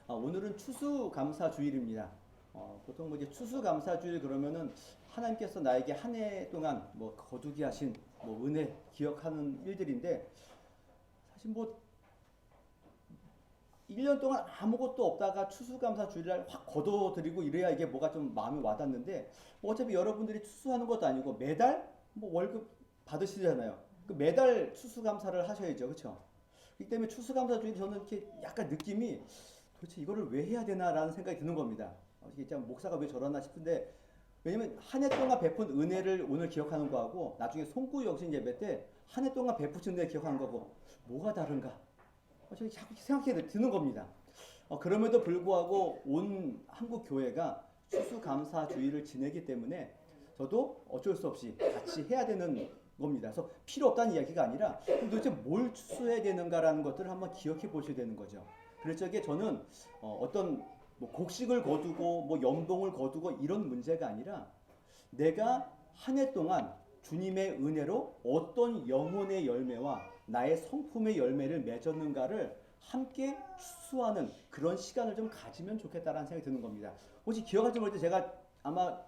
오늘은 추수감사주일입니다. 보통 뭐 이제 추수감사주일 그러면은 하나님께서 나에게 한 해 동안 뭐 거두게 하신 뭐 은혜 기억하는 일들인데, 사실 뭐 1년 동안 아무것도 없다가 추수감사주일날 확 거둬들이고 이래야 이게 뭐가 좀 마음에 와닿는데, 뭐 어차피 여러분들이 추수하는 것도 아니고 매달 뭐 월급 받으시잖아요. 그 매달 추수감사를 하셔야죠. 그렇죠? 그렇기 때문에 추수감사주일 저는 이렇게 약간 느낌이 도대체 이거를 왜 해야 되나라는 생각이 드는 겁니다. 이게 참 목사가 왜 저러나 싶은데, 왜냐면 한 해 동안 베푼 은혜를 오늘 기억하는 거하고 나중에 송구 영신 예배 때 한 해 동안 베푸신 은혜 기억하는 거고 뭐가 다른가? 저는 자꾸 생각해 드는 겁니다. 그럼에도 불구하고 온 한국 교회가 추수감사주의를 지내기 때문에 저도 어쩔 수 없이 같이 해야 되는 겁니다. 그래서 필요 없다는 이야기가 아니라 도대체 뭘 추수해야 되는가라는 것들을 한번 기억해 보셔야 되는 거죠. 그래서 이게 저는 어떤 뭐 곡식을 거두고 뭐 연봉을 거두고 이런 문제가 아니라 내가 한 해 동안 주님의 은혜로 어떤 영혼의 열매와 나의 성품의 열매를 맺었는가를 함께 추수하는 그런 시간을 좀 가지면 좋겠다라는 생각이 드는 겁니다. 혹시 기억하지 못할 때 제가 아마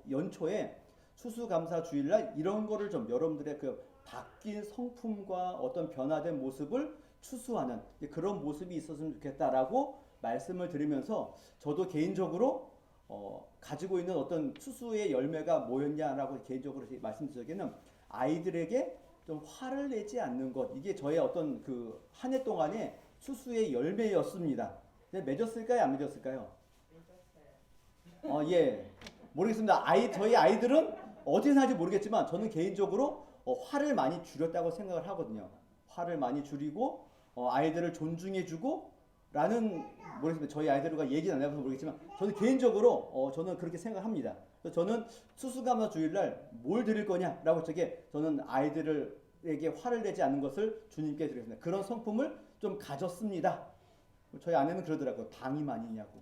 연초에 추수감사 주일날 이런 거를 좀 여러분들의 그 바뀐 성품과 어떤 변화된 모습을 추수하는 그런 모습이 있었으면 좋겠다라고 말씀을 드리면서, 저도 개인적으로 가지고 있는 어떤 추수의 열매가 뭐였냐라고 개인적으로 말씀드리기에는 아이들에게 좀 화를 내지 않는 것, 이게 저의 어떤 그 한 해 동안의 추수의 열매였습니다. 맺었을까요? 안 맺었을까요? 예. 모르겠습니다. 저희 아이들은 어떻게 생각할지 모르겠지만 저는 개인적으로 화를 많이 줄였다고 생각을 하거든요. 화를 많이 줄이고 아이들을 존중해주고 라는, 모르겠습니다. 저희 아이들과 얘기는 안 해봐서 모르겠지만 저는 개인적으로 저는 그렇게 생각합니다. 그래서 저는 추수감사 주일날 뭘 드릴 거냐라고 저는 아이들에게 화를 내지 않는 것을 주님께 드리겠습니다. 그런 성품을 좀 가졌습니다. 저희 아내는 그러더라고요. 방임 아니냐고.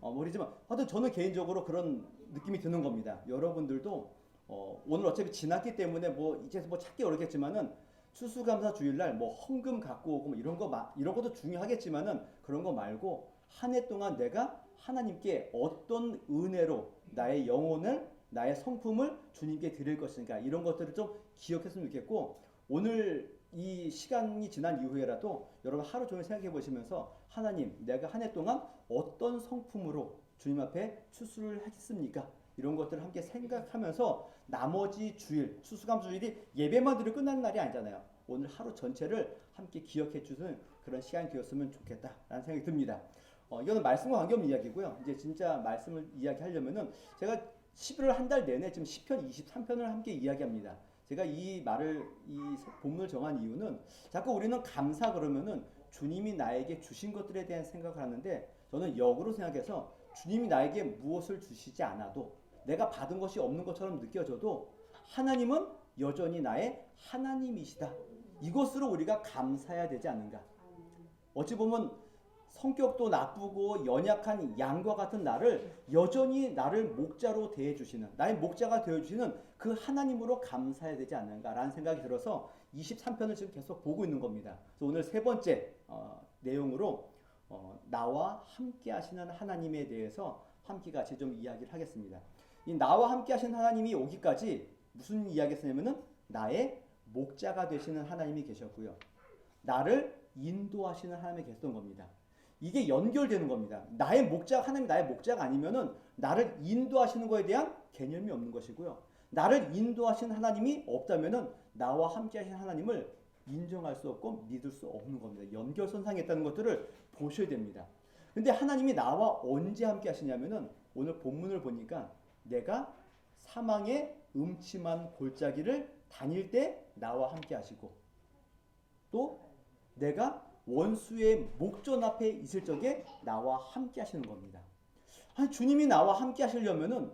모르지만 하여튼 저는 개인적으로 그런 느낌이 드는 겁니다. 여러분들도 오늘 어차피 지났기 때문에 뭐 이제 뭐 찾기 어렵겠지만은 추수감사 주일날 뭐 헌금 갖고 오고 뭐 이런 것도 중요하겠지만은 그런 거 말고 한 해 동안 내가 하나님께 어떤 은혜로 나의 영혼을, 나의 성품을 주님께 드릴 것인가, 이런 것들을 좀 기억했으면 좋겠고, 오늘 이 시간이 지난 이후에라도 여러분 하루 종일 생각해 보시면서 하나님, 내가 한 해 동안 어떤 성품으로 주님 앞에 추수를 했습니까? 이런 것들을 함께 생각하면서 나머지 주일, 추수감사주일이 예배만 드리고 끝나는 날이 아니잖아요. 오늘 하루 전체를 함께 기억해 주는 그런 시간이 되었으면 좋겠다라는 생각이 듭니다. 이거는 말씀과 관계없는 이야기고요. 이제 진짜 말씀을 이야기하려면은 제가 11월 한 달 내내 지금 시편 23편을 함께 이야기합니다. 제가 이 본문을 정한 이유는 자꾸 우리는 감사 그러면은 주님이 나에게 주신 것들에 대한 생각을 하는데, 저는 역으로 생각해서 주님이 나에게 무엇을 주시지 않아도 내가 받은 것이 없는 것처럼 느껴져도 하나님은 여전히 나의 하나님이시다. 이것으로 우리가 감사해야 되지 않는가. 어찌 보면 성격도 나쁘고 연약한 양과 같은 나를 여전히 나를 목자로 대해주시는, 나의 목자가 되어주시는 그 하나님으로 감사해야 되지 않는가라는 생각이 들어서 23편을 지금 계속 보고 있는 겁니다. 그래서 오늘 세 번째 내용으로 나와 함께 하시는 하나님에 대해서 함께 같이 좀 이야기를 하겠습니다. 이 나와 함께 하시는 하나님이 오기까지 무슨 이야기 했냐면은 나의 목자가 되시는 하나님이 계셨고요. 나를 인도하시는 하나님이 계셨던 겁니다. 이게 연결되는 겁니다. 하나님 나의 목자가 아니면은 나를 인도하시는 것에 대한 개념이 없는 것이고요. 나를 인도하시는 하나님이 없다면은 나와 함께 하시는 하나님을 인정할 수 없고 믿을 수 없는 겁니다. 연결선상에 있다는 것들을 보셔야 됩니다. 근데 하나님이 나와 언제 함께 하시냐면은 오늘 본문을 보니까 내가 사망의 음침한 골짜기를 다닐 때 나와 함께 하시고, 또 내가 원수의 목전 앞에 있을 적에 나와 함께 하시는 겁니다. 아니, 주님이 나와 함께 하시려면은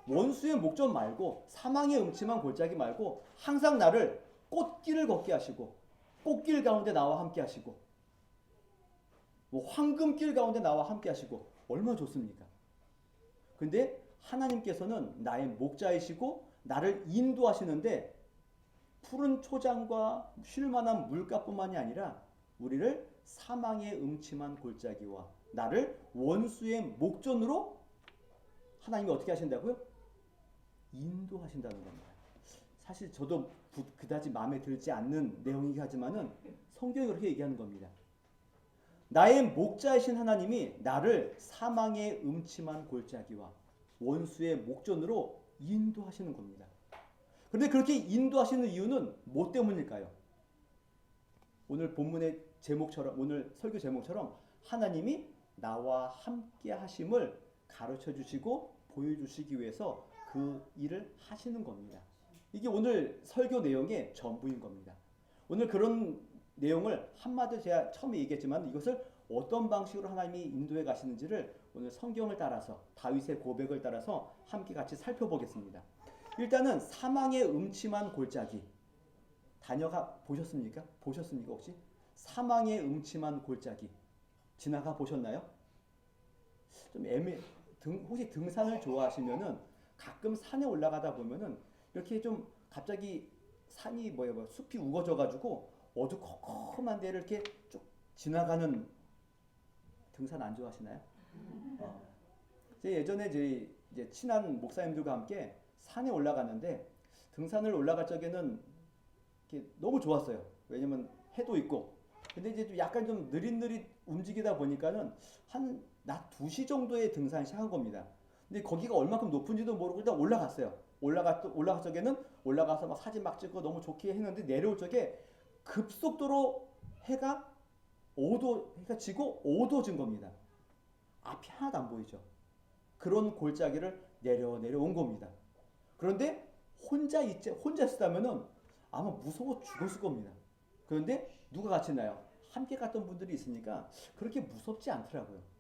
원수의 목전 말고 사망의 음침한 골짜기 말고 항상 나를 꽃길을 걷게 하시고 꽃길 가운데 나와 함께 하시고 뭐 황금길 가운데 나와 함께 하시고 얼마나 좋습니까? 근데 하나님께서는 나의 목자이시고 나를 인도하시는데 푸른 초장과 쉴만한 물가뿐만이 아니라 우리를 사망의 음침한 골짜기와 나를 원수의 목전으로 하나님이 어떻게 하신다고요? 인도하신다는 겁니다. 사실 저도 그다지 마음에 들지 않는 내용이긴 하지만은 성경이 그렇게 얘기하는 겁니다. 나의 목자이신 하나님이 나를 사망의 음침한 골짜기와 원수의 목전으로 인도하시는 겁니다. 그런데 그렇게 인도하시는 이유는 뭐 때문일까요? 오늘 본문의 제목처럼, 오늘 설교 제목처럼 하나님이 나와 함께 하심을 가르쳐 주시고 보여주시기 위해서 그 일을 하시는 겁니다. 이게 오늘 설교 내용의 전부인 겁니다. 오늘 그런 내용을 한마디로 제가 처음에 얘기했지만 이것을 어떤 방식으로 하나님이 인도해 가시는지를 오늘 성경을 따라서 다윗의 고백을 따라서 함께 같이 살펴보겠습니다. 일단은 사망의 음침한 골짜기 다녀가 보셨습니까? 보셨습니까 혹시? 사망의 음침한 골짜기 지나가 보셨나요? 좀 혹시 등산을 좋아하시면은 가끔 산에 올라가다 보면은 이렇게 좀 갑자기 산이 숲이 우거져 가지고 어두컴컴한 데를 이렇게 쭉 지나가는 등산 안 좋아하시나요? 제 예전에 이제 친한 목사님들과 함께 산에 올라갔는데 등산을 올라갈 적에는 이렇게 너무 좋았어요. 왜냐면 해도 있고. 근데 이제 좀 약간 좀 느릿느릿 움직이다 보니까는 한 낮 2시 정도에 등산 시작한 겁니다. 근데 거기가 얼마큼 높은지도 모르고 일단 올라갔어요. 올라갈 적에는 올라가서 막 사진 막 찍고 너무 좋게 했는데 내려올 적에 급속도로 해가 지고 어두워진 겁니다. 앞이 하나도 안 보이죠. 그런 골짜기를 내려온 겁니다. 그런데 혼자 있었다면은 아마 무서워 죽었을 겁니다. 그런데 누가 같이 나요? 함께 갔던 분들이 있으니까 그렇게 무섭지 않더라고요.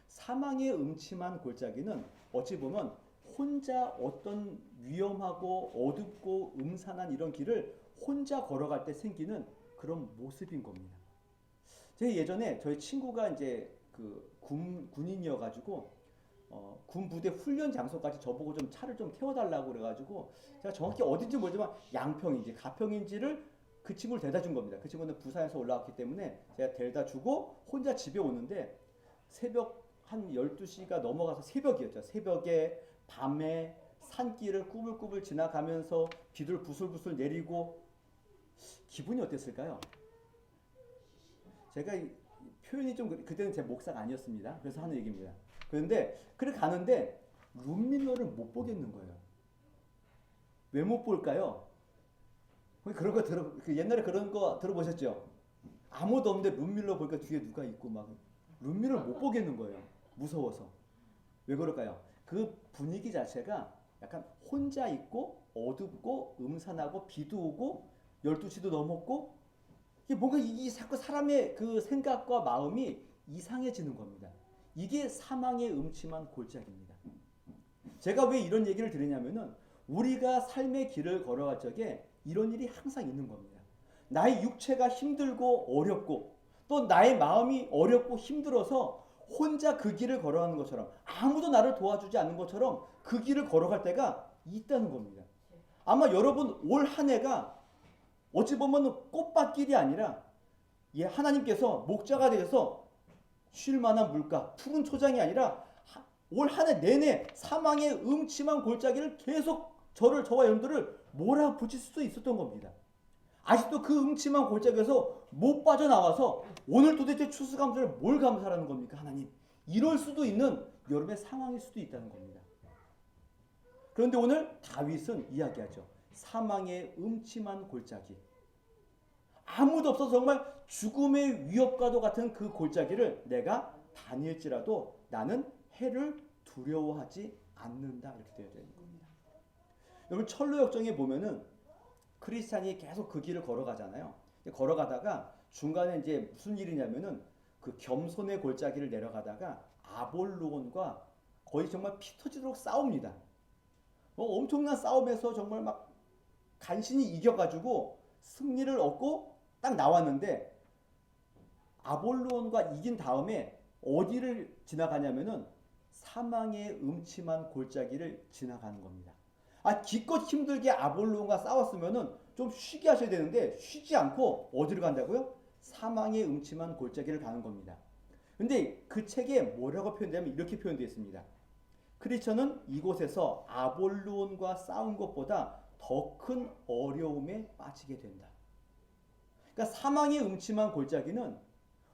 사망의 음침한 골짜기는 어찌 보면 혼자 어떤 위험하고 어둡고 음산한 이런 길을 혼자 걸어갈 때 생기는 그런 모습인 겁니다. 제 예전에 저희 친구가 이제 그 군인이어가지고 군 부대 훈련 장소까지 저보고 좀 차를 좀 태워달라고 그래가지고 제가 정확히 어딘지 모르지만 양평인지 가평인지를 그 친구를 데려다 준 겁니다. 그 친구는 부산에서 올라왔기 때문에 제가 데려다 주고 혼자 집에 오는데 새벽 한 12시가 넘어가서 새벽이었죠. 새벽에 밤에 산길을 꾸불꾸불 지나가면서 비들 부슬부슬 내리고 기분이 어땠을까요? 제가 표현이 좀 그때는 제 목사가 아니었습니다. 그래서 하는 얘기입니다. 그런데 그렇게 가는데 룸밀러를 못 보겠는 거예요. 왜 못 볼까요? 그런 거 옛날에 그런 거 들어보셨죠? 아무도 없는데 룸밀러 보니까 뒤에 누가 있고 막 룸밀러를 못 보겠는 거예요. 무서워서. 왜 그럴까요? 그 분위기 자체가 약간 혼자 있고 어둡고 음산하고 비도 오고 12시도 넘었고 이게 뭔가 자꾸 사람의 그 생각과 마음이 이상해지는 겁니다. 이게 사망의 음침한 골짜기입니다. 제가 왜 이런 얘기를 드리냐면은 우리가 삶의 길을 걸어갈 적에 이런 일이 항상 있는 겁니다. 나의 육체가 힘들고 어렵고 또 나의 마음이 어렵고 힘들어서 혼자 그 길을 걸어가는 것처럼 아무도 나를 도와주지 않는 것처럼 그 길을 걸어갈 때가 있다는 겁니다. 아마 여러분 올 한 해가 어찌 보면 꽃밭길이 아니라 하나님께서 목자가 되셔서 쉴 만한 물가, 푸른 초장이 아니라 올 한 해 내내 사망의 음침한 골짜기를 계속 저와 여러분들을 몰아붙일 수도 있었던 겁니다. 아직도 그 음침한 골짜기에서 못 빠져나와서 오늘 도대체 추수감사를 뭘 감사하는 겁니까 하나님? 이럴 수도 있는 여러분의 상황일 수도 있다는 겁니다. 그런데 오늘 다윗은 이야기하죠. 사망의 음침한 골짜기. 아무도 없어서 정말 죽음의 위협과도 같은 그 골짜기를 내가 다닐지라도 나는 해를 두려워하지 않는다. 이렇게 되어 있는 겁니다. 여러분 철로역정에 보면은 크리스찬이 계속 그 길을 걸어가잖아요. 걸어가다가 중간에 이제 무슨 일이냐면은 그 겸손의 골짜기를 내려가다가 아볼론과 거의 정말 피 터지도록 싸웁니다. 엄청난 싸움에서 정말 막 간신히 이겨가지고 승리를 얻고 딱 나왔는데 아볼론과 이긴 다음에 어디를 지나가냐면은 사망의 음침한 골짜기를 지나가는 겁니다. 기껏 힘들게 아볼론과 싸웠으면은 좀 쉬게 하셔야 되는데 쉬지 않고 어디로 간다고요? 사망의 음침한 골짜기를 가는 겁니다. 근데 그 책에 뭐라고 표현되냐면 이렇게 표현되어 있습니다. 크리스천은 이곳에서 아볼론과 싸운 것보다 더 큰 어려움에 빠지게 된다. 그러니까 사망의 음침한 골짜기는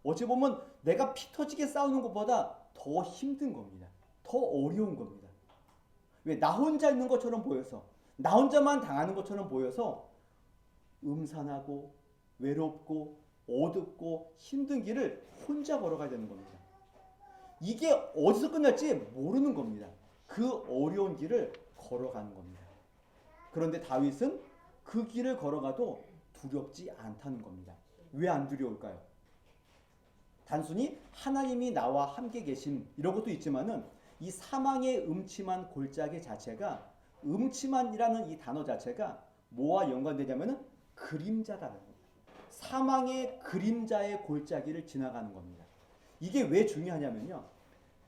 어찌 보면 내가 피 터지게 싸우는 것보다 더 힘든 겁니다. 더 어려운 겁니다. 왜? 나 혼자 있는 것처럼 보여서, 나 혼자만 당하는 것처럼 보여서 음산하고 외롭고 어둡고 힘든 길을 혼자 걸어가야 되는 겁니다. 이게 어디서 끝날지 모르는 겁니다. 그 어려운 길을 걸어가는 겁니다. 그런데 다윗은 그 길을 걸어가도 두렵지 않다는 겁니다. 왜 안 두려울까요? 단순히 하나님이 나와 함께 계심 이런 것도 있지만은 이 사망의 음침한 골짜기 자체가, 음침한이라는 이 단어 자체가 뭐와 연관되냐면은 그림자라는 겁니다. 사망의 그림자의 골짜기를 지나가는 겁니다. 이게 왜 중요하냐면요,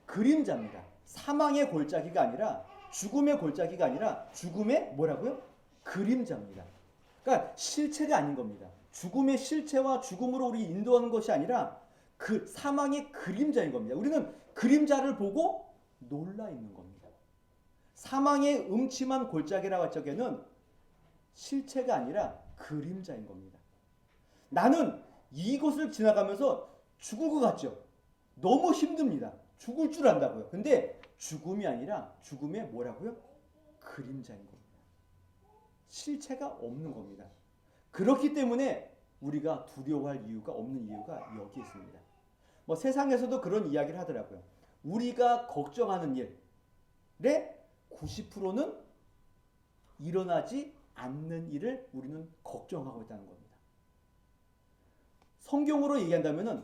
그림자입니다. 사망의 골짜기가 아니라, 죽음의 골짜기가 아니라 죽음의 뭐라고요? 그림자입니다. 그러니까 실체가 아닌 겁니다. 죽음의 실체와 죽음으로 우리 인도하는 것이 아니라 그 사망의 그림자인 겁니다. 우리는 그림자를 보고 놀라 있는 겁니다. 사망의 음침한 골짜기라고 할 적에는 실체가 아니라 그림자인 겁니다. 나는 이곳을 지나가면서 죽을 것 같죠? 너무 힘듭니다. 죽을 줄 안다고요. 근데 죽음이 아니라 죽음의 뭐라고요? 그림자인 겁니다. 실체가 없는 겁니다. 그렇기 때문에 우리가 두려워할 이유가 없는 이유가 여기 있습니다. 뭐 세상에서도 그런 이야기를 하더라고요. 우리가 걱정하는 일의 90%는 일어나지 않는 일을 우리는 걱정하고 있다는 겁니다. 성경으로 얘기한다면은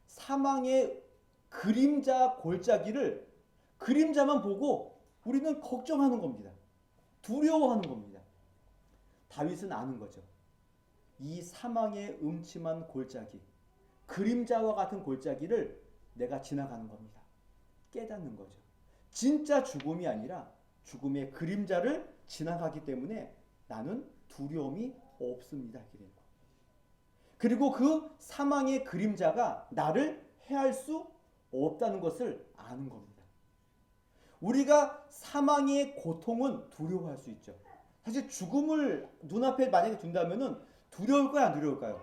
사망의 그림자 골짜기를, 그림자만 보고 우리는 걱정하는 겁니다. 두려워하는 겁니다. 다윗은 아는 거죠. 이 사망의 음침한 골짜기, 그림자와 같은 골짜기를 내가 지나가는 겁니다. 깨닫는 거죠. 진짜 죽음이 아니라 죽음의 그림자를 지나가기 때문에 나는 두려움이 없습니다. 그리고 그 사망의 그림자가 나를 해할 수 없다는 것을 아는 겁니다. 우리가 사망의 고통은 두려워할 수 있죠. 사실 죽음을 눈앞에 만약에 둔다면은 두려울까요, 안 두려울까요?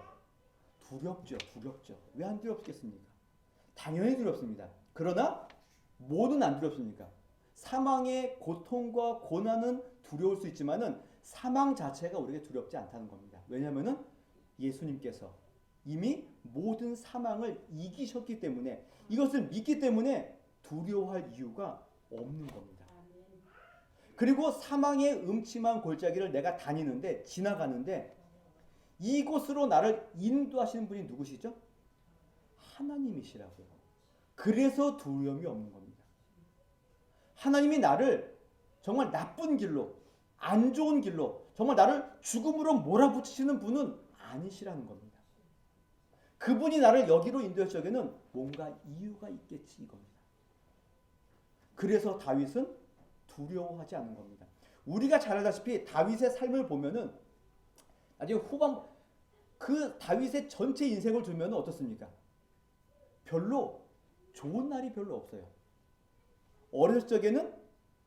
두렵죠. 왜 안 두렵겠습니까? 당연히 두렵습니다. 그러나 뭐는 안 두렵습니까? 사망의 고통과 고난은 두려울 수 있지만은 사망 자체가 우리에게 두렵지 않다는 겁니다. 왜냐하면은 예수님께서 이미 모든 사망을 이기셨기 때문에, 이것을 믿기 때문에 두려워할 이유가 없는 겁니다. 그리고 사망의 음침한 골짜기를 내가 다니는데, 지나가는데 이곳으로 나를 인도하시는 분이 누구시죠? 하나님이시라고요. 그래서 두려움이 없는 겁니다. 하나님이 나를 정말 나쁜 길로, 안 좋은 길로, 정말 나를 죽음으로 몰아붙이시는 분은 아니시라는 겁니다. 그분이 나를 여기로 인도할 적에는 뭔가 이유가 있겠지 이겁니다. 그래서 다윗은 두려워하지 않는 겁니다. 우리가 잘 알다시피 다윗의 삶을 보면은 나중에 후반, 그 다윗의 전체 인생을 두면 어떻습니까? 별로 좋은 날이 별로 없어요. 어렸을 적에는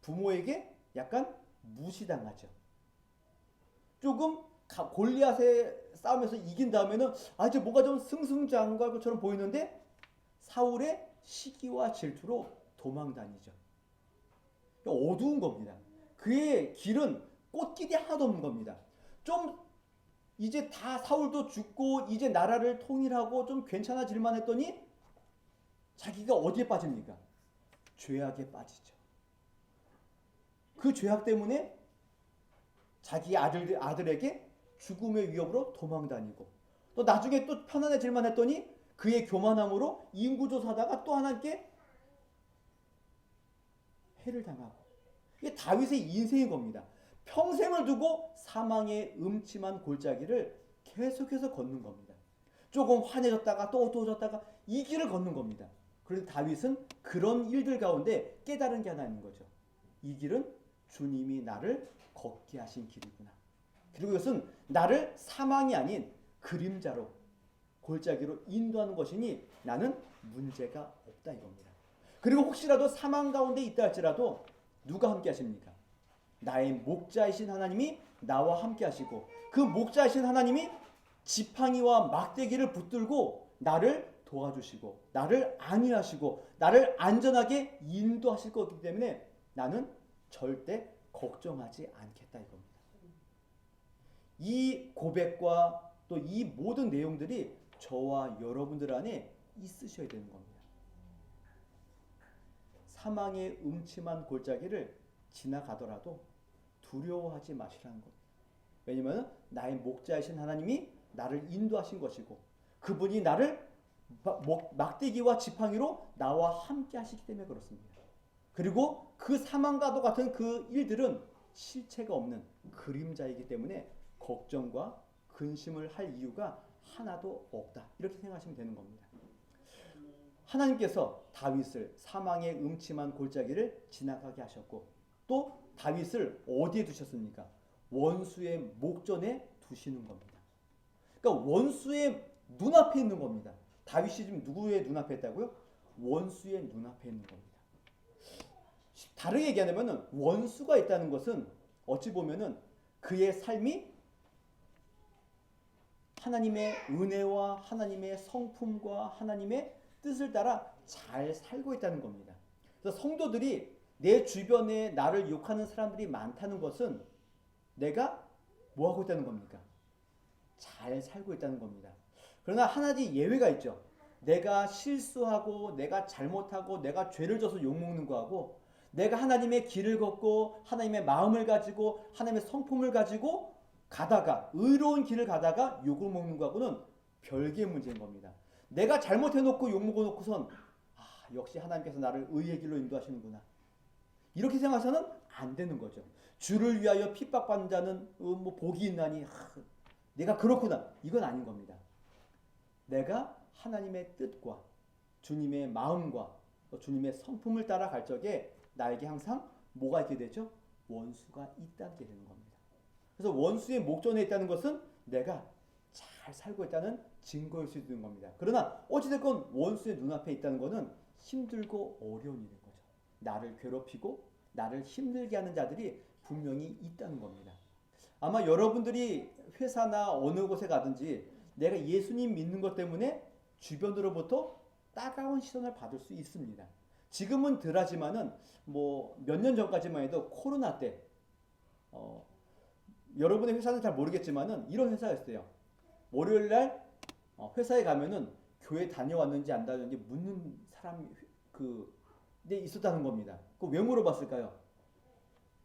부모에게 약간 무시당하죠. 조금 골리앗의 싸움에서 이긴 다음에는 이제 뭔가 좀 승승장구할 것처럼 보이는데 사울의 시기와 질투로 도망다니죠. 어두운 겁니다. 그의 길은 꽃길이 하나도 없는 겁니다. 좀 이제 다 사울도 죽고 이제 나라를 통일하고 좀 괜찮아질만 했더니 자기가 어디에 빠집니까? 죄악에 빠지죠. 그 죄악 때문에 자기 아들에게 죽음의 위협으로 도망다니고, 또 나중에 또 편안해질만 했더니 그의 교만함으로 인구조사하다가 또 하나님께 해를 당하고. 이게 다윗의 인생인 겁니다. 평생을 두고 사망의 음침한 골짜기를 계속해서 걷는 겁니다. 조금 환해졌다가 또 어두워졌다가 이 길을 걷는 겁니다. 그런데 다윗은 그런 일들 가운데 깨달은 게 하나 있는 거죠. 이 길은 주님이 나를 걷게 하신 길이구나. 그리고 이것은 나를 사망이 아닌 그림자로, 골짜기로 인도하는 것이니 나는 문제가 없다 이겁니다. 그리고 혹시라도 사망 가운데 있다 할지라도 누가 함께 하십니까? 나의 목자이신 하나님이 나와 함께 하시고 그 목자이신 하나님이 지팡이와 막대기를 붙들고 나를 도와주시고 나를 안위하시고 나를 안전하게 인도하실 거기 때문에 나는 절대 걱정하지 않겠다 이겁니다. 이 고백과 또 이 모든 내용들이 저와 여러분들 안에 있으셔야 되는 겁니다. 사망의 음침한 골짜기를 지나가더라도 두려워하지 마시라는 것. 왜냐하면 나의 목자이신 하나님이 나를 인도하신 것이고 그분이 나를 막대기와 지팡이로 나와 함께 하시기 때문에 그렇습니다. 그리고 그 사망과도 같은 그 일들은 실체가 없는 그림자이기 때문에 걱정과 근심을 할 이유가 하나도 없다. 이렇게 생각하시면 되는 겁니다. 하나님께서 다윗을 사망의 음침한 골짜기를 지나가게 하셨고 또 다윗을 어디에 두셨습니까? 원수의 목전에 두시는 겁니다. 그러니까 원수의 눈앞에 있는 겁니다. 다윗이 지금 누구의 눈앞에 있다고요? 원수의 눈앞에 있는 겁니다. 다르게 얘기하면 원수가 있다는 것은 어찌 보면은 그의 삶이 하나님의 은혜와 하나님의 성품과 하나님의 뜻을 따라 잘 살고 있다는 겁니다. 그래서 성도들이 내 주변에 나를 욕하는 사람들이 많다는 것은 내가 뭐 하고 있다는 겁니까? 잘 살고 있다는 겁니다. 그러나 하나지 예외가 있죠. 내가 실수하고 내가 잘못하고 내가 죄를 져서 욕먹는 거하고 내가 하나님의 길을 걷고 하나님의 마음을 가지고 하나님의 성품을 가지고 가다가 의로운 길을 가다가 욕을 먹는 거하고는 별개의 문제인 겁니다. 내가 잘못해놓고 욕먹어놓고선 역시 하나님께서 나를 의의 길로 인도하시는구나 이렇게 생각해서는 안 되는 거죠. 주를 위하여 핍박받는 자는 뭐 복이 있나니 내가 그렇구나 이건 아닌 겁니다. 내가 하나님의 뜻과 주님의 마음과 주님의 성품을 따라 갈 적에 나에게 항상 뭐가 있게 되죠? 원수가 있다게 되는 겁니다. 그래서 원수의 목전에 있다는 것은 내가 잘 살고 있다는 증거일 수 있는 겁니다. 그러나 어찌됐건 원수의 눈앞에 있다는 것은 힘들고 어려운 일인 거죠. 나를 괴롭히고 나를 힘들게 하는 자들이 분명히 있다는 겁니다. 아마 여러분들이 회사나 어느 곳에 가든지 내가 예수님 믿는 것 때문에 주변으로부터 따가운 시선을 받을 수 있습니다. 지금은 덜하지만은 뭐 몇 년 전까지만 해도 코로나 때 여러분의 회사는 잘 모르겠지만은 이런 회사였어요. 월요일 날 회사에 가면은 교회 다녀왔는지 안 다녀왔는지 묻는 사람이 있었다는 겁니다. 왜 물어봤을까요?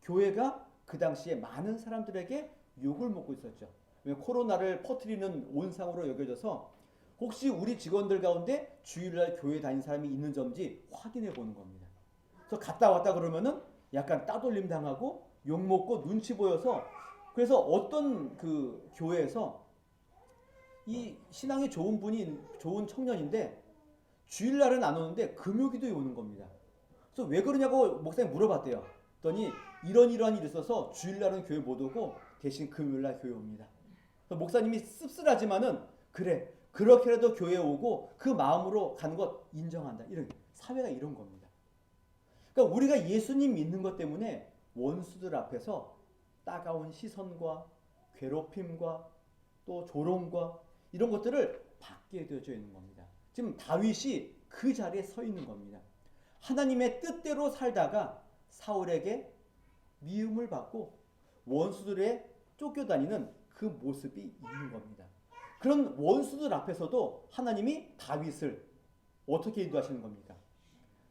교회가 그 당시에 많은 사람들에게 욕을 먹고 있었죠. 코로나를 퍼뜨리는 온상으로 여겨져서 혹시 우리 직원들 가운데 주일날 교회 다닌 사람이 있는지 확인해 보는 겁니다. 그래서 갔다 왔다 그러면은 약간 따돌림 당하고 욕 먹고 눈치 보여서 그래서 어떤 그 교회에서 이 신앙이 좋은 분이 좋은 청년인데 주일날은 안 오는데 금요기도에 오는 겁니다. 그래서 왜 그러냐고 목사님 물어봤대요. 그랬더니 이런 일이 있어서 주일날은 교회 못 오고 대신 금요일날 교회 옵니다. 그래서 목사님이 씁쓸하지만은 그래 그렇게라도 교회에 오고 그 마음으로 가는 것 인정한다. 이런 사회가 이런 겁니다. 그러니까 우리가 예수님 믿는 것 때문에 원수들 앞에서 따가운 시선과 괴롭힘과 또 조롱과 이런 것들을 받게 되어져 있는 겁니다. 지금 다윗이 그 자리에 서 있는 겁니다. 하나님의 뜻대로 살다가 사울에게 미움을 받고 원수들에 쫓겨다니는 그 모습이 있는 겁니다. 그런 원수들 앞에서도 하나님이 다윗을 어떻게 인도하시는 겁니까?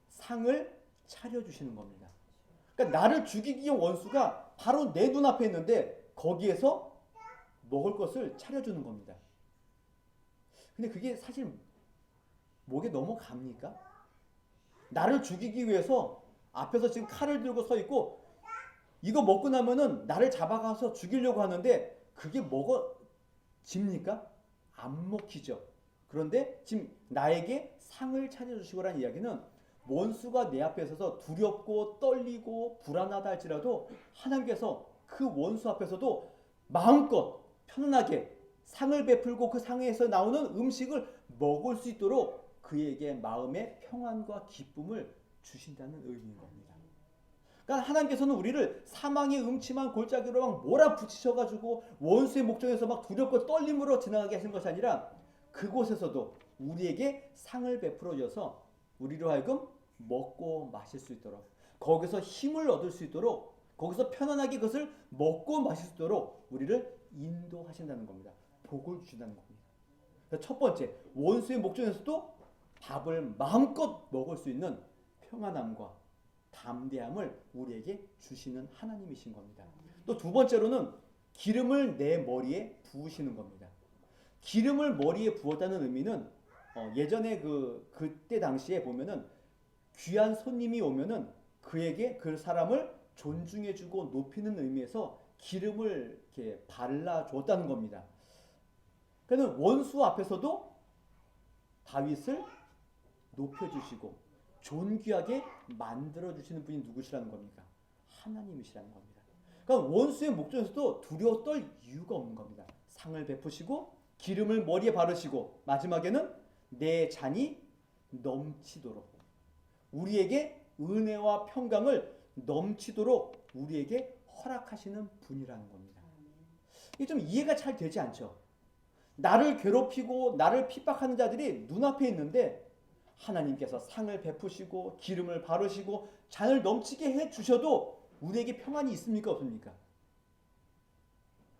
상을 차려주시는 겁니다. 그러니까 나를 죽이기 위한 원수가 바로 내 눈앞에 있는데 거기에서 먹을 것을 차려주는 겁니다. 근데 그게 사실 목에 넘어갑니까? 나를 죽이기 위해서 앞에서 지금 칼을 들고 서 있고 이거 먹고 나면은 나를 잡아가서 죽이려고 하는데 그게 먹어집니까? 안 먹히죠. 그런데 지금 나에게 상을 차려주시고라는 이야기는 원수가 내 앞에 서서 두렵고 떨리고 불안하다 할지라도 하나님께서 그 원수 앞에서도 마음껏 편안하게 상을 베풀고 그 상에서 나오는 음식을 먹을 수 있도록 그에게 마음의 평안과 기쁨을 주신다는 의미인 겁니다. 그러니까 하나님께서는 우리를 사망의 음침한 골짜기로 막 몰아붙이셔가지고 원수의 목전에서 막 두렵고 떨림으로 지나가게 하신 것이 아니라 그곳에서도 우리에게 상을 베풀어 줘서 우리로 하여금 먹고 마실 수 있도록, 거기서 힘을 얻을 수 있도록, 거기서 편안하게 그것을 먹고 마실 수 있도록 우리를 인도하신다는 겁니다. 복을 주신다는 겁니다. 첫 번째, 원수의 목전에서도 밥을 마음껏 먹을 수 있는 평안함과 담대함을 우리에게 주시는 하나님이신 겁니다. 또 두 번째로는 기름을 내 머리에 부으시는 겁니다. 기름을 머리에 부었다는 의미는 예전에 그때 당시에 보면은 귀한 손님이 오면은 그에게 그 사람을 존중해주고 높이는 의미에서 기름을 이렇게 발라 줬다는 겁니다. 그러니까 원수 앞에서도 다윗을 높여주시고 존귀하게 만들어주시는 분이 누구시라는 겁니까? 하나님이시라는 겁니다. 그러니까 원수의 목전에서도 두려워 떨 이유가 없는 겁니다. 상을 베푸시고 기름을 머리에 바르시고 마지막에는 내 잔이 넘치도록 우리에게 은혜와 평강을 넘치도록 우리에게 허락하시는 분이라는 겁니다. 이게 좀 이해가 잘 되지 않죠? 나를 괴롭히고 나를 핍박하는 자들이 눈앞에 있는데 하나님께서 상을 베푸시고 기름을 바르시고 잔을 넘치게 해주셔도 우리에게 평안이 있습니까? 없습니까?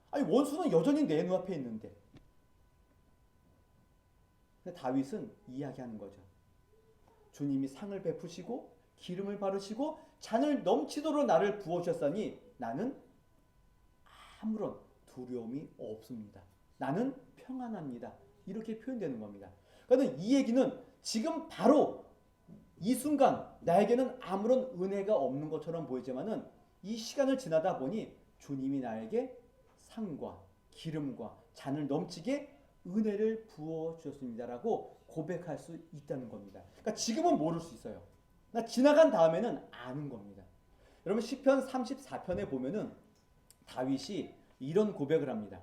아니 원수는 여전히 내 눈앞에 있는데. 근데 다윗은 이야기하는 거죠. 주님이 상을 베푸시고 기름을 바르시고 잔을 넘치도록 나를 부어주셨으니 나는 아무런 두려움이 없습니다. 나는 평안합니다. 이렇게 표현되는 겁니다. 그러니까 이 얘기는 지금 바로 이 순간 나에게는 아무런 은혜가 없는 것처럼 보이지만은 이 시간을 지나다 보니 주님이 나에게 상과 기름과 잔을 넘치게 은혜를 부어 주셨습니다라고 고백할 수 있다는 겁니다. 그러니까 지금은 모를 수 있어요. 그러니까 지나간 다음에는 아는 겁니다. 여러분 시편 34편에 보면은 다윗이 이런 고백을 합니다.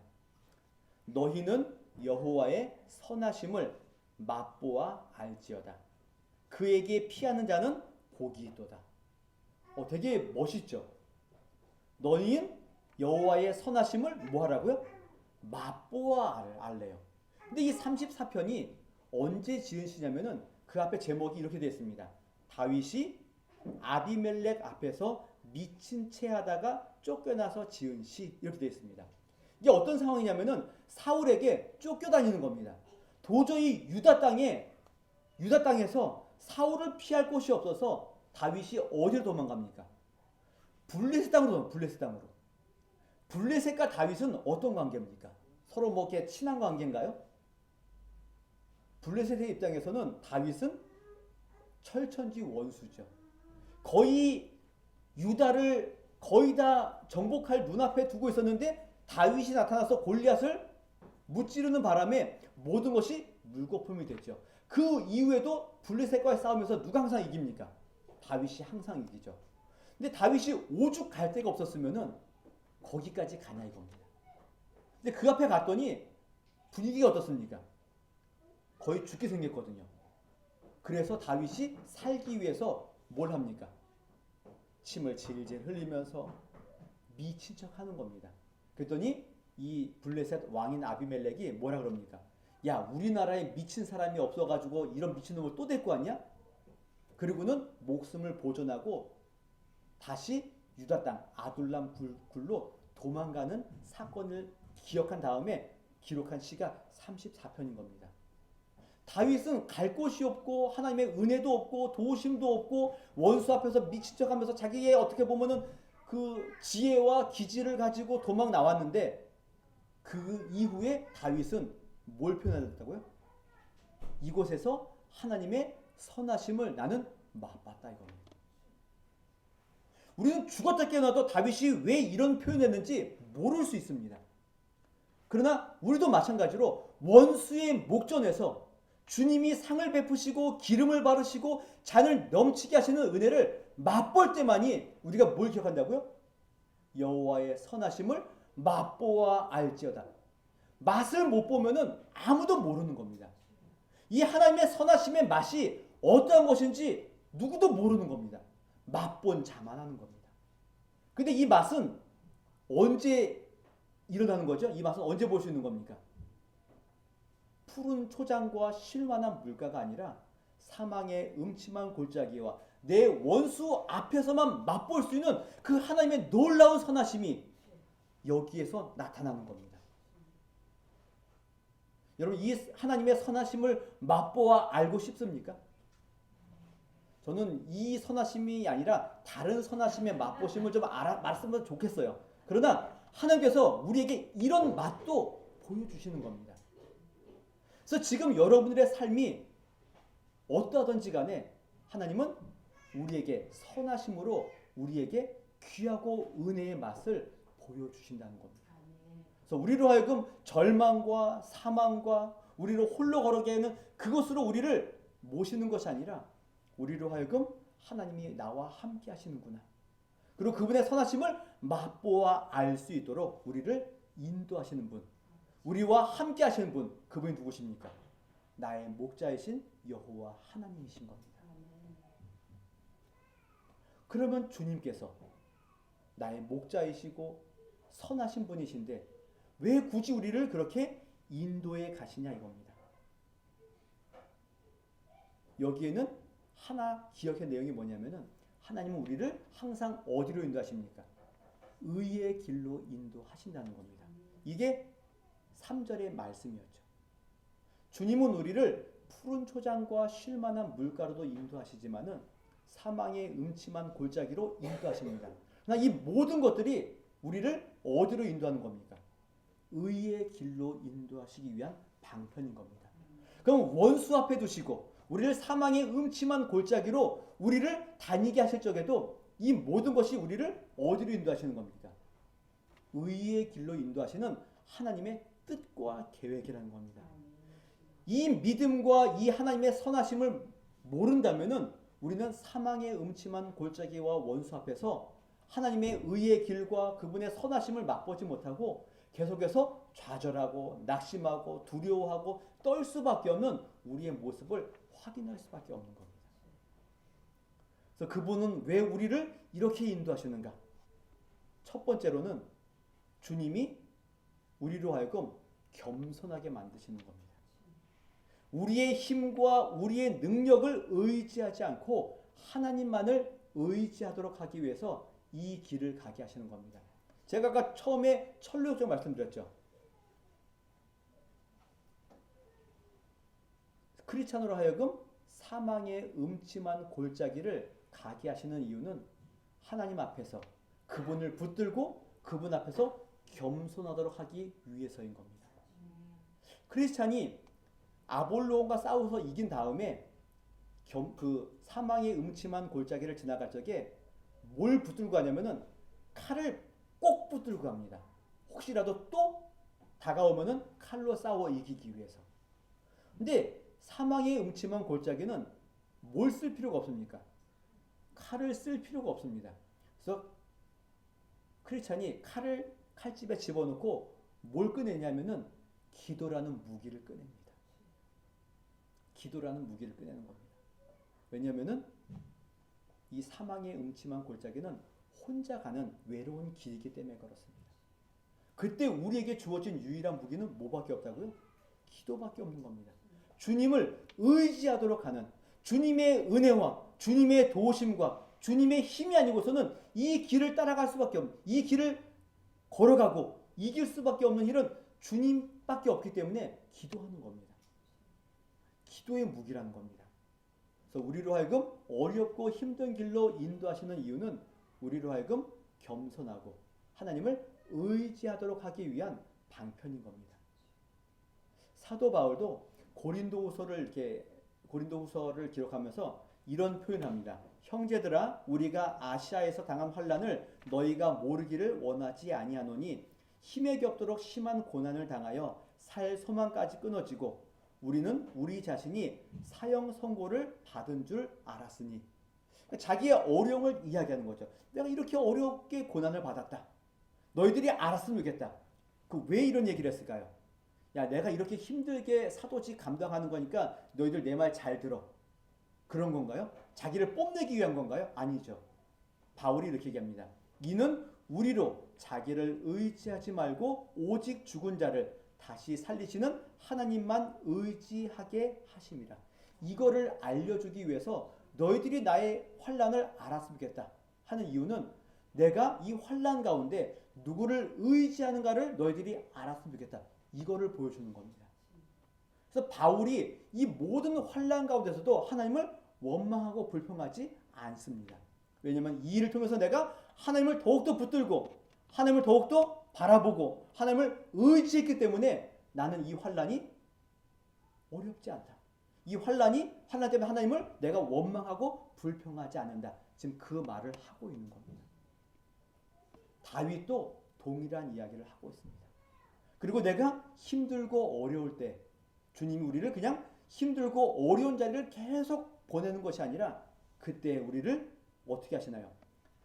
너희는 여호와의 선하심을 맛보아 알지어다. 그에게 피하는 자는 복이 있도다. 되게 멋있죠. 너희는 여호와의 선하심을 뭐 하라고요? 맛보아 알래요. 근데 이 34편이 언제 지은 시냐면은 그 앞에 제목이 이렇게 되어 있습니다. 다윗이 아비멜렉 앞에서 미친 채 하다가 쫓겨나서 지은 시 이렇게 되어 있습니다. 이게 어떤 상황이냐면은 사울에게 쫓겨다니는 겁니다. 도저히 유다 땅에서 사울을 피할 곳이 없어서 다윗이 어디로 도망갑니까? 블레셋 땅으로. 블레셋과 다윗은 어떤 관계입니까? 서로 뭐 이렇게 친한 관계인가요? 블레셋의 입장에서는 다윗은 철천지 원수죠. 거의 유다를 거의 다 정복할 눈앞에 두고 있었는데 다윗이 나타나서 골리앗을 무찌르는 바람에 모든 것이 물거품이 됐죠. 그 이후에도 블레셋과의 싸움에서 누가 항상 이깁니까? 다윗이 항상 이기죠. 근데 다윗이 오죽 갈 데가 없었으면은 거기까지 가냐 이겁니다. 근데 그 앞에 갔더니 분위기가 어떻습니까? 거의 죽게 생겼거든요. 그래서 다윗이 살기 위해서 뭘 합니까? 침을 질질 흘리면서 미친 척 하는 겁니다. 그랬더니 이 블레셋 왕인 아비멜렉이 뭐라 그럽니까? 야, 우리나라에 미친 사람이 없어가지고 이런 미친놈을 또 데리고 왔냐? 그리고는 목숨을 보존하고 다시 유다 땅 아둘람 굴로 도망가는 사건을 기억한 다음에 기록한 시가 34편인 겁니다. 다윗은 갈 곳이 없고 하나님의 은혜도 없고 도우심도 없고 원수 앞에서 미친 척하면서 자기의 어떻게 보면은 그 지혜와 기지를 가지고 도망 나왔는데 그 이후에 다윗은 뭘 표현했다고요? 이곳에서 하나님의 선하심을 나는 맛봤다 이겁니다. 우리는 죽었다 깨어나도 다윗이 왜 이런 표현했는지 모를 수 있습니다. 그러나 우리도 마찬가지로 원수의 목전에서 주님이 상을 베푸시고 기름을 바르시고 잔을 넘치게 하시는 은혜를 맛볼 때만이 우리가 뭘 기억한다고요? 여호와의 선하심을 맛보아 알지어다. 맛을 못 보면은 아무도 모르는 겁니다. 이 하나님의 선하심의 맛이 어떠한 것인지 누구도 모르는 겁니다. 맛본 자만 하는 겁니다. 근데 이 맛은 언제 일어나는 거죠? 이 맛은 언제 볼 수 있는 겁니까? 푸른 초장과 실만한 물가가 아니라 사망의 음침한 골짜기와 내 원수 앞에서만 맛볼 수 있는 그 하나님의 놀라운 선하심이 여기에서 나타나는 겁니다. 여러분, 이 하나님의 선하심을 맛보아 알고 싶습니까? 저는 이 선하심이 아니라 다른 선하심의 맛보심을 좀 말씀하면 좋겠어요. 그러나 하나님께서 우리에게 이런 맛도 보여주시는 겁니다. 그래서 지금 여러분들의 삶이 어떠하든지 간에 하나님은 우리에게 선하심으로 우리에게 귀하고 은혜의 맛을 보여주신다는 겁니다. 그래서 우리로 하여금 절망과 사망과 우리로 홀로 걸어게 하는 그것으로 우리를 모시는 것이 아니라 우리로 하여금 하나님이 나와 함께 하시는구나. 그리고 그분의 선하심을 맛보아 알 수 있도록 우리를 인도하시는 분, 우리와 함께 하시는 분, 그분이 누구십니까? 나의 목자이신 여호와 하나님이신 겁니다. 그러면 주님께서 나의 목자이시고 선하신 분이신데 왜 굳이 우리를 그렇게 인도해 가시냐 이겁니다. 여기에는 하나 기억의 내용이 뭐냐면은 하나님은 우리를 항상 어디로 인도하십니까? 의의 길로 인도하신다는 겁니다. 이게 3절의 말씀이었죠. 주님은 우리를 푸른 초장과 쉴만한 물가로도 인도하시지만은 사망의 음침한 골짜기로 인도하십니다. 그러나 이 모든 것들이 우리를 어디로 인도하는 겁니까? 의의 길로 인도하시기 위한 방편인 겁니다. 그럼 원수 앞에 두시고 우리를 사망의 음침한 골짜기로 우리를 다니게 하실 적에도 이 모든 것이 우리를 어디로 인도하시는 겁니까? 의의 길로 인도하시는 하나님의 뜻과 계획이라는 겁니다. 이 믿음과 이 하나님의 선하심을 모른다면은 우리는 사망의 음침한 골짜기와 원수 앞에서 하나님의 의의 길과 그분의 선하심을 맛보지 못하고 계속해서 좌절하고 낙심하고 두려워하고 떨 수밖에 없는 우리의 모습을 확인할 수밖에 없는 겁니다. 그래서 그분은 왜 우리를 이렇게 인도하시는가? 첫 번째로는 주님이 우리로 하여금 겸손하게 만드시는 겁니다. 우리의 힘과 우리의 능력을 의지하지 않고 하나님만을 의지하도록 하기 위해서 이 길을 가게 하시는 겁니다. 제가 아까 처음에 천류역정 말씀드렸죠. 크리스찬으로 하여금 사망의 음침한 골짜기를 가게 하시는 이유는 하나님 앞에서 그분을 붙들고 그분 앞에서 겸손하도록 하기 위해서인 겁니다. 크리스찬이 아볼로온과 싸워서 이긴 다음에 그 사망의 음침한 골짜기를 지나갈 적에 뭘 붙들고 가냐면은 칼을 꼭 붙들고 갑니다. 혹시라도 또 다가오면은 칼로 싸워 이기기 위해서. 근데 사망의 음침한 골짜기는 뭘 쓸 필요가 없습니까? 칼을 쓸 필요가 없습니다. 그래서 크리스찬이 칼을 칼집에 집어넣고 뭘 꺼내냐면은 기도라는 무기를 꺼냅니다. 기도라는 무기를 꺼내는 겁니다. 왜냐하면은 이 사망의 음침한 골짜기는 혼자 가는 외로운 길이기 때문에 그렇습니다. 그때 우리에게 주어진 유일한 무기는 뭐밖에 없다고요? 기도밖에 없는 겁니다. 주님을 의지하도록 하는 주님의 은혜와 주님의 도우심과 주님의 힘이 아니고서는 이 길을 따라갈 수밖에 없는, 이 길을 걸어가고 이길 수밖에 없는 일은 주님밖에 없기 때문에 기도하는 겁니다. 기도의 무기라는 겁니다. 그래서 우리로 하여금 어렵고 힘든 길로 인도하시는 이유는 우리로 하여금 겸손하고 하나님을 의지하도록 하기 위한 방편인 겁니다. 사도 바울도 고린도후서를 기록하면서 이런 표현합니다. 형제들아, 우리가 아시아에서 당한 환난을 너희가 모르기를 원하지 아니하노니 힘에 겹도록 심한 고난을 당하여 살 소망까지 끊어지고 우리는 우리 자신이 사형 선고를 받은 줄 알았으니, 자기의 어려움을 이야기하는 거죠. 내가 이렇게 어렵게 고난을 받았다. 너희들이 알았으면 좋겠다. 왜 이런 얘기를 했을까요? 야, 내가 이렇게 힘들게 사도직 감당하는 거니까 너희들 내 말 잘 들어. 그런 건가요? 자기를 뽐내기 위한 건가요? 아니죠. 바울이 이렇게 얘기합니다. 이는 우리로 자기를 의지하지 말고 오직 죽은 자를 다시 살리시는 하나님만 의지하게 하심이라. 이거를 알려주기 위해서 너희들이 나의 환난을 알았으면 좋겠다 하는 이유는 내가 이 환난 가운데 누구를 의지하는가를 너희들이 알았으면 좋겠다. 이거를 보여주는 겁니다. 그래서 바울이 이 모든 환난 가운데서도 하나님을 원망하고 불평하지 않습니다. 왜냐하면 이 일을 통해서 내가 하나님을 더욱더 붙들고 하나님을 더욱더 바라보고 하나님을 의지했기 때문에 나는 이 환난이 어렵지 않다. 이 환난 때문에 하나님을 내가 원망하고 불평하지 않는다. 지금 그 말을 하고 있는 겁니다. 다윗도 동일한 이야기를 하고 있습니다. 그리고 내가 힘들고 어려울 때 주님이 우리를 그냥 힘들고 어려운 자리를 계속 보내는 것이 아니라 그때 우리를 어떻게 하시나요?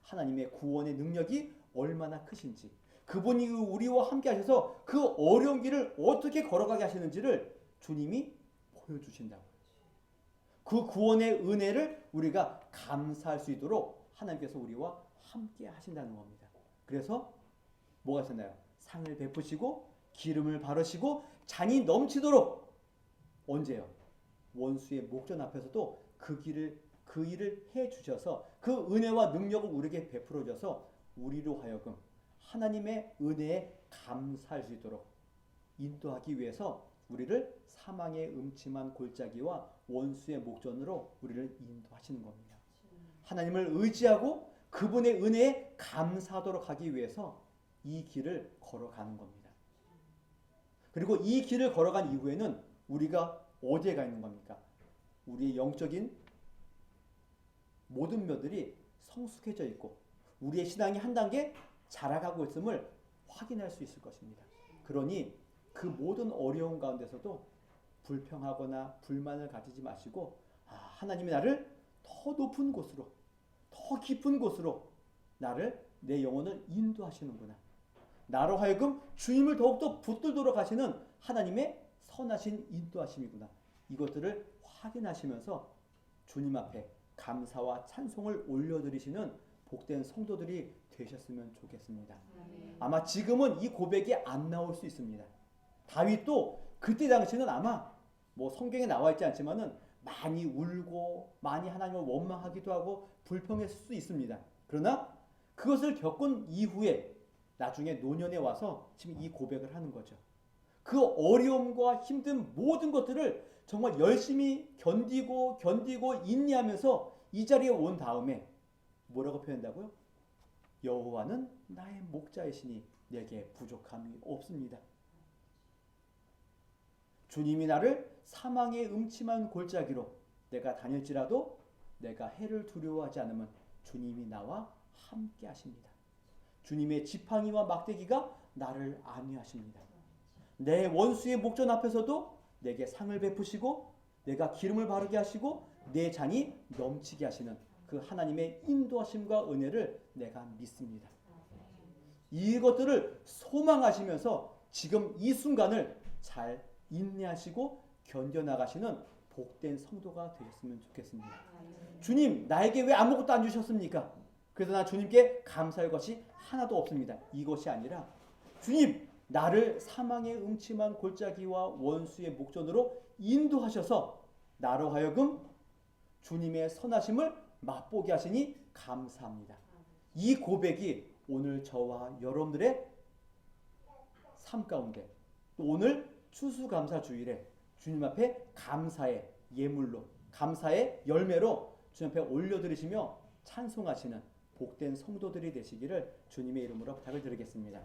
하나님의 구원의 능력이 얼마나 크신지, 그분이 우리와 함께 하셔서 그 어려운 길을 어떻게 걸어가게 하시는지를 주님이 보여주신다고. 그 구원의 은혜를 우리가 감사할 수 있도록 하나님께서 우리와 함께 하신다는 겁니다. 그래서 뭐가 있었나요? 상을 베푸시고 기름을 바르시고 잔이 넘치도록 언제요? 원수의 목전 앞에서도 그 일을 해 주셔서 그 은혜와 능력을 우리에게 베풀어 줘서 우리로 하여금 하나님의 은혜에 감사할 수 있도록 인도하기 위해서 우리를 사망의 음침한 골짜기와 원수의 목전으로 우리를 인도하시는 겁니다. 하나님을 의지하고 그분의 은혜에 감사하도록 하기 위해서 이 길을 걸어가는 겁니다. 그리고 이 길을 걸어간 이후에는 우리가 어디에 가 있는 겁니까? 우리의 영적인 모든 면들이 성숙해져 있고 우리의 신앙이 한 단계 자라가고 있음을 확인할 수 있을 것입니다. 그러니 그 모든 어려운 가운데서도 불평하거나 불만을 가지지 마시고 하나님이 나를 더 높은 곳으로 더 깊은 곳으로 내 영혼을 인도하시는구나. 나로 하여금 주님을 더욱더 붙들도록 하시는 하나님의 선하신 인도하심이구나. 이것들을 확인하시면서 주님 앞에 감사와 찬송을 올려드리시는 복된 성도들이 되셨으면 좋겠습니다. 아마 지금은 이 고백이 안 나올 수 있습니다. 다윗도 그때 당시는 아마 성경에 나와 있지 않지만은 많이 울고 많이 하나님을 원망하기도 하고 불평했을 수 있습니다. 그러나 그것을 겪은 이후에 나중에 노년에 와서 지금 이 고백을 하는 거죠. 그 어려움과 힘든 모든 것들을 정말 열심히 견디고 인내하면서 이 자리에 온 다음에 뭐라고 표현한다고요? 여호와는 나의 목자이시니 내게 부족함이 없습니다. 주님이 나를 사망의 음침한 골짜기로 내가 다닐지라도 내가 해를 두려워하지 않으면 주님이 나와 함께 하십니다. 주님의 지팡이와 막대기가 나를 안위하십니다. 내 원수의 목전 앞에서도 내게 상을 베푸시고 내가 기름을 바르게 하시고 내 잔이 넘치게 하시는 그 하나님의 인도하심과 은혜를 내가 믿습니다. 이것들을 소망하시면서 지금 이 순간을 잘 인내하시고 견뎌나가시는 복된 성도가 되셨으면 좋겠습니다. 주님, 나에게 왜 아무것도 안 주셨습니까? 그래서 나 주님께 감사할 것이 하나도 없습니다. 이것이 아니라 주님, 나를 사망의 음침한 골짜기와 원수의 목전으로 인도하셔서 나로 하여금 주님의 선하심을 맛보게 하시니 감사합니다. 이 고백이 오늘 저와 여러분들의 삶 가운데 또 오늘 추수감사주일에 주님 앞에 감사의 예물로 감사의 열매로 주님 앞에 올려드리시며 찬송하시는 복된 성도들이 되시기를 주님의 이름으로 부탁을 드리겠습니다.